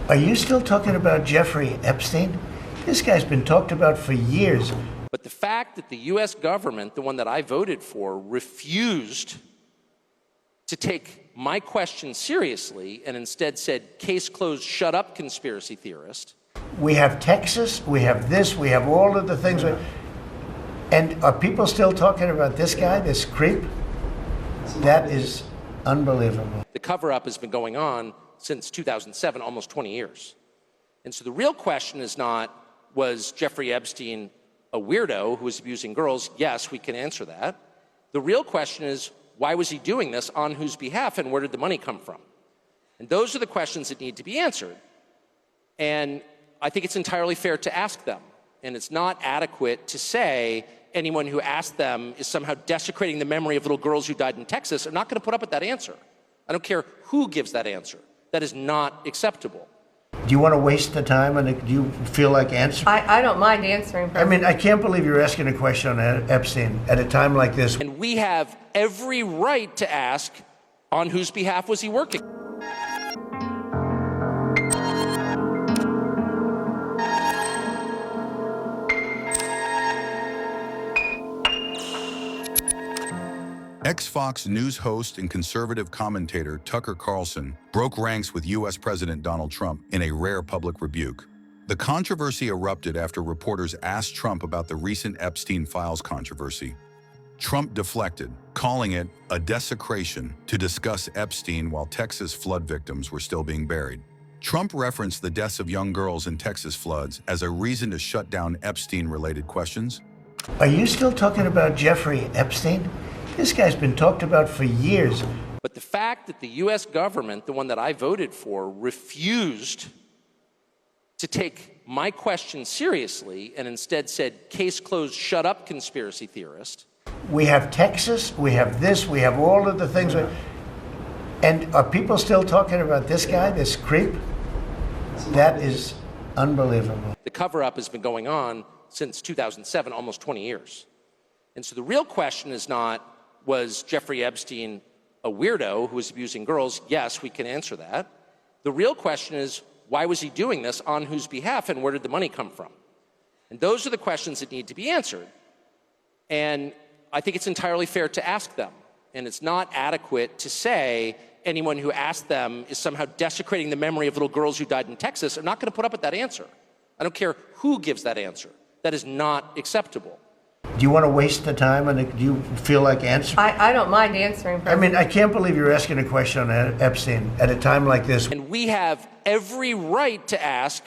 Are you still talking about Jeffrey Epstein? This guy's been talked about for years. But the fact that the U.S. government, the one that I voted for, refused to take my question seriously and instead said, case closed, shut up, conspiracy theorist. We have Texas, we have this, we have all of the things. And are people still talking about this guy, this creep? That is unbelievable. The cover-up has been going on since 2007, almost 20 years. And so the real question is not, was Jeffrey Epstein a weirdo who was abusing girls? Yes, we can answer that. The real question is, why was he doing this, on whose behalf, and where did the money come from? And those are the questions that need to be answered. And I think it's entirely fair to ask them. And it's not adequate to say anyone who asked them is somehow desecrating the memory of little girls who died in Texas. I'm not going to put up with that answer. I don't care who gives that answer. That is not acceptable. Do you want to waste the time, and do you feel like answering? I don't mind answering. I mean, I can't believe you're asking a question on Epstein at a time like this. And we have every right to ask, on whose behalf was he working? Ex-Fox News host and conservative commentator Tucker Carlson broke ranks with U.S. President Donald Trump in a rare public rebuke. The controversy erupted after reporters asked Trump about the recent Epstein Files controversy. Trump deflected, calling it a desecration to discuss Epstein while Texas flood victims were still being buried. Trump referenced the deaths of young girls in Texas floods as a reason to shut down Epstein-related questions. Are you still talking about Jeffrey Epstein? This guy's been talked about for years. But the fact that the U.S. government, the one that I voted for, refused to take my question seriously and instead said, case closed, shut up, conspiracy theorist. We have Texas, we have this, we have all of the things. And are people still talking about this guy, this creep? That is unbelievable. The cover-up has been going on since 2007, almost 20 years. And so the real question is not, was Jeffrey Epstein a weirdo who was abusing girls? Yes, we can answer that. The real question is, why was he doing this, on whose behalf, and where did the money come from? And those are the questions that need to be answered. And I think it's entirely fair to ask them. And it's not adequate to say anyone who asked them is somehow desecrating the memory of little girls who died in Texas. I'm not going to put up with that answer. I don't care who gives that answer. That is not acceptable. Do you want to waste the time, and do you feel like answering? I don't mind answering. I mean, I can't believe you're asking a question on Epstein at a time like this. And we have every right to ask,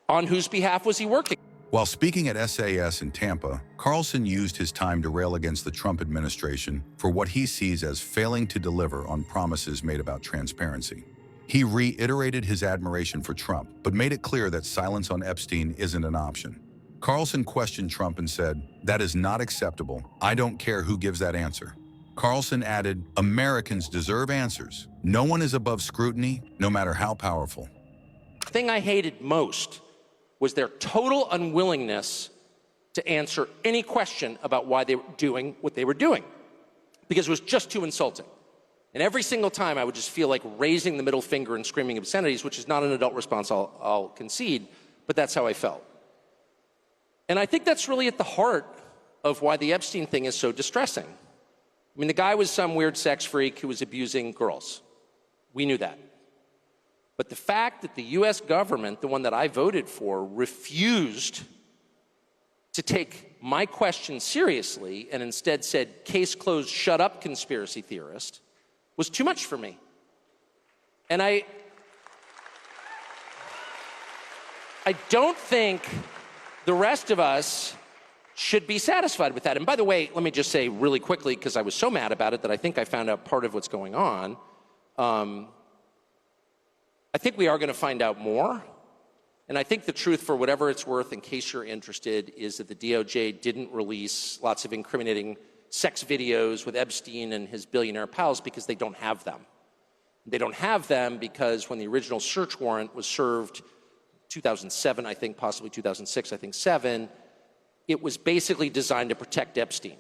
on whose behalf was he working? While speaking at SAS in Tampa, Carlson used his time to rail against the Trump administration for what he sees as failing to deliver on promises made about transparency. He reiterated his admiration for Trump, but made it clear that silence on Epstein isn't an option. Carlson questioned Trump and said, "That is not acceptable. I don't care who gives that answer." Carlson added, "Americans deserve answers. No one is above scrutiny, no matter how powerful." The thing I hated most was their total unwillingness to answer any question about why they were doing what they were doing, because it was just too insulting. And every single time I would just feel like raising the middle finger and screaming obscenities, which is not an adult response, I'll concede, but that's how I felt. And I think that's really at the heart of why the Epstein thing is so distressing. I mean, the guy was some weird sex freak who was abusing girls. We knew that. But the fact that the U.S. government, the one that I voted for, refused to take my question seriously and instead said, case closed, shut up, conspiracy theorist, was too much for me. And I don't think the rest of us should be satisfied with that. And by the way, let me just say really quickly, because I was so mad about it that I think I found out part of what's going on. I think we are going to find out more. And I think the truth, for whatever it's worth, in case you're interested, is that the DOJ didn't release lots of incriminating sex videos with Epstein and his billionaire pals because they don't have them. They don't have them because when the original search warrant was served 2007, I think, possibly 2006, I think 7, it was basically designed to protect Epstein.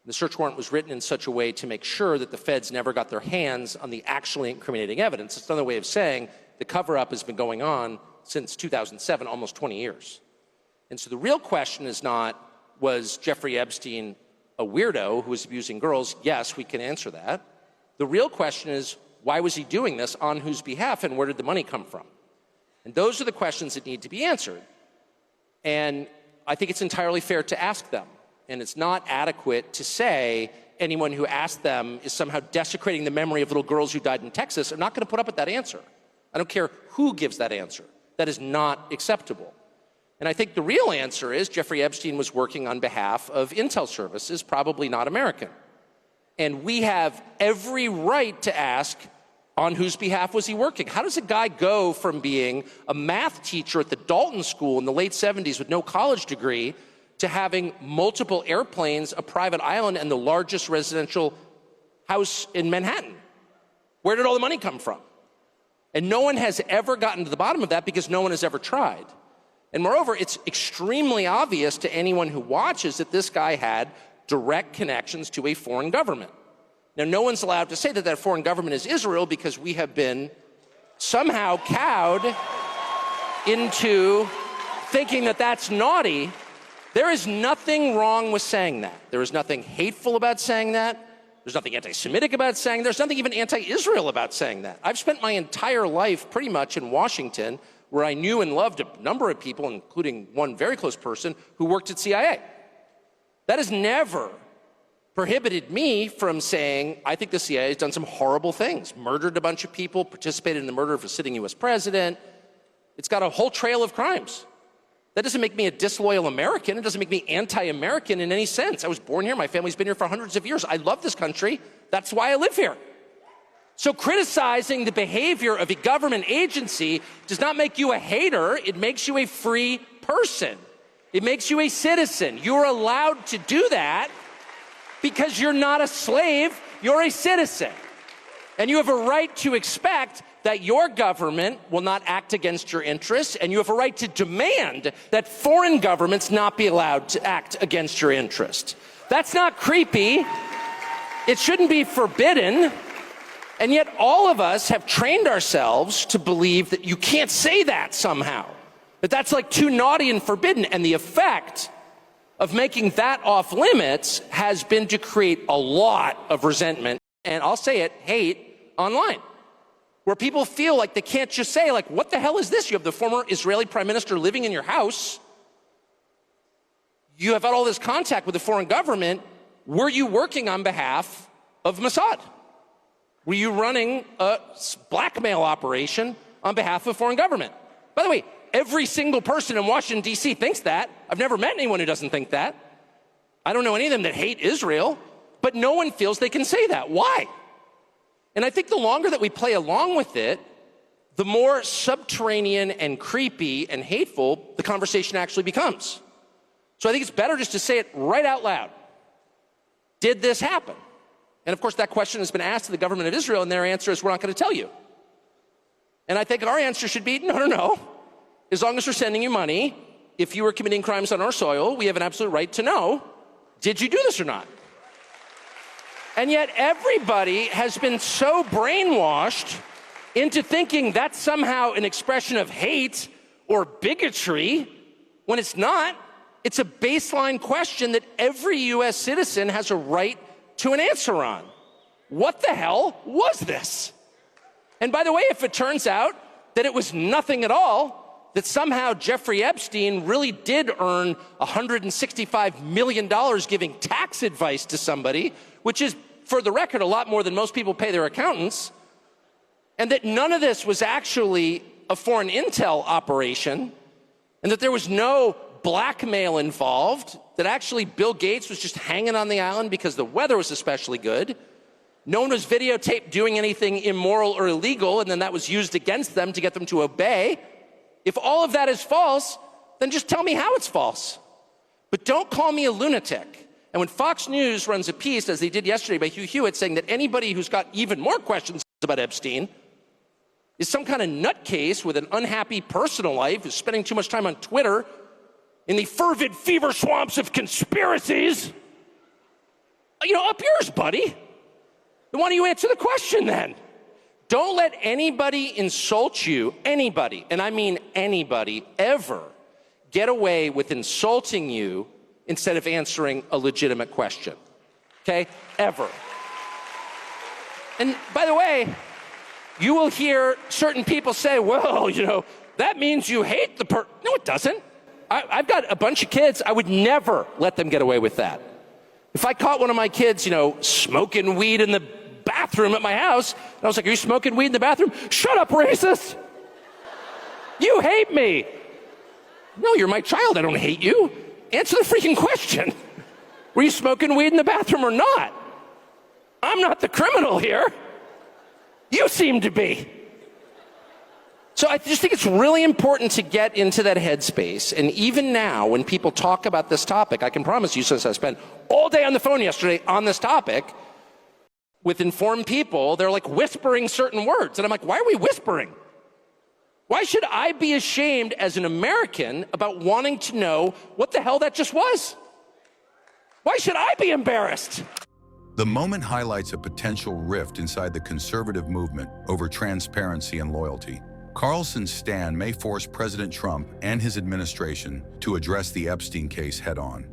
The search warrant was written in such a way to make sure that the feds never got their hands on the actually incriminating evidence. It's another way of saying the cover-up has been going on since 2007, almost 20 years. And so the real question is not, was Jeffrey Epstein a weirdo who was abusing girls? Yes, we can answer that. The real question is, why was he doing this, on whose behalf, and where did the money come from? And those are the questions that need to be answered. And I think it's entirely fair to ask them. And it's not adequate to say anyone who asked them is somehow desecrating the memory of little girls who died in Texas. I'm not going to put up with that answer. I don't care who gives that answer. That is not acceptable. And I think the real answer is Jeffrey Epstein was working on behalf of intel services, probably not American. And we have every right to ask, on whose behalf was he working? How does a guy go from being a math teacher at the Dalton School in the late 70s with no college degree to having multiple airplanes, a private island, and the largest residential house in Manhattan? Where did all the money come from? And no one has ever gotten to the bottom of that because no one has ever tried. And moreover, it's extremely obvious to anyone who watches that this guy had direct connections to a foreign government. Now, no one's allowed to say that that foreign government is Israel because we have been somehow cowed into thinking that that's naughty. There is nothing wrong with saying that. There is nothing hateful about saying that. There's nothing anti-Semitic about saying that. There's nothing even anti-Israel about saying that. I've spent my entire life pretty much in Washington, where I knew and loved a number of people, including one very close person who worked at CIA. That has never prohibited me from saying, I think the CIA has done some horrible things, murdered a bunch of people, participated in the murder of a sitting US president. It's got a whole trail of crimes. That doesn't make me a disloyal American. It doesn't make me anti-American in any sense. I was born here. My family's been here for hundreds of years. I love this country. That's why I live here. So criticizing the behavior of a government agency does not make you a hater. It makes you a free person. It makes you a citizen. You're allowed to do that because you're not a slave. You're a citizen. And you have a right to expect that your government will not act against your interests, and you have a right to demand that foreign governments not be allowed to act against your interest. That's not creepy. It shouldn't be forbidden. And yet all of us have trained ourselves to believe that you can't say that somehow, that that's like too naughty and forbidden. And the effect of making that off limits has been to create a lot of resentment, and I'll say it, hate online, where people feel like they can't just say, like, what the hell is this? You have the former Israeli prime minister living in your house. You have had all this contact with the foreign government. Were you working on behalf of Mossad? Were you running a blackmail operation on behalf of foreign government? By the way, every single person in Washington, D.C. thinks that. I've never met anyone who doesn't think that. I don't know any of them that hate Israel, but no one feels they can say that. Why? And I think the longer that we play along with it, the more subterranean and creepy and hateful the conversation actually becomes. So I think it's better just to say it right out loud. Did this happen? And of course, that question has been asked to the government of Israel, and their answer is, we're not going to tell you. And I think our answer should be, no. As long as we're sending you money, if you were committing crimes on our soil, we have an absolute right to know, did you do this or not? And yet everybody has been so brainwashed into thinking that's somehow an expression of hate or bigotry, when it's not. It's a baseline question that every US citizen has a right to an answer on. What the hell was this? And by the way, if it turns out that it was nothing at all, that somehow Jeffrey Epstein really did earn $165 million giving tax advice to somebody, which is, for the record, a lot more than most people pay their accountants, and that none of this was actually a foreign intel operation, and that there was no blackmail involved, that actually Bill Gates was just hanging on the island because the weather was especially good. No one was videotaped doing anything immoral or illegal, and then that was used against them to get them to obey. If all of that is false, then just tell me how it's false. But don't call me a lunatic. And when Fox News runs a piece, as they did yesterday by Hugh Hewitt, saying that anybody who's got even more questions about Epstein is some kind of nutcase with an unhappy personal life, who's spending too much time on Twitter in the fervid fever swamps of conspiracies, up yours, buddy. Then why don't you answer the question then? Don't let anybody insult you, anybody, and I mean anybody, ever get away with insulting you instead of answering a legitimate question, okay? Ever. And by the way, you will hear certain people say, well, you know, that means you hate the person. No, it doesn't. I've got a bunch of kids. I would never let them get away with that. If I caught one of my kids, you know, smoking weed in the bathroom at my house, and I was like, are you smoking weed in the bathroom? Shut up, racist. You hate me. No, you're my child. I don't hate you. Answer the freaking question. Were you smoking weed in the bathroom or not? I'm not the criminal here. You seem to be. So I just think it's really important to get into that headspace. And even now, when people talk about this topic, I can promise you, since I spent all day on the phone yesterday on this topic, with informed people, they're like whispering certain words. And I'm like, why are we whispering? Why should I be ashamed as an American about wanting to know what the hell that just was? Why should I be embarrassed? The moment highlights a potential rift inside the conservative movement over transparency and loyalty. Carlson's stand may force President Trump and his administration to address the Epstein case head-on.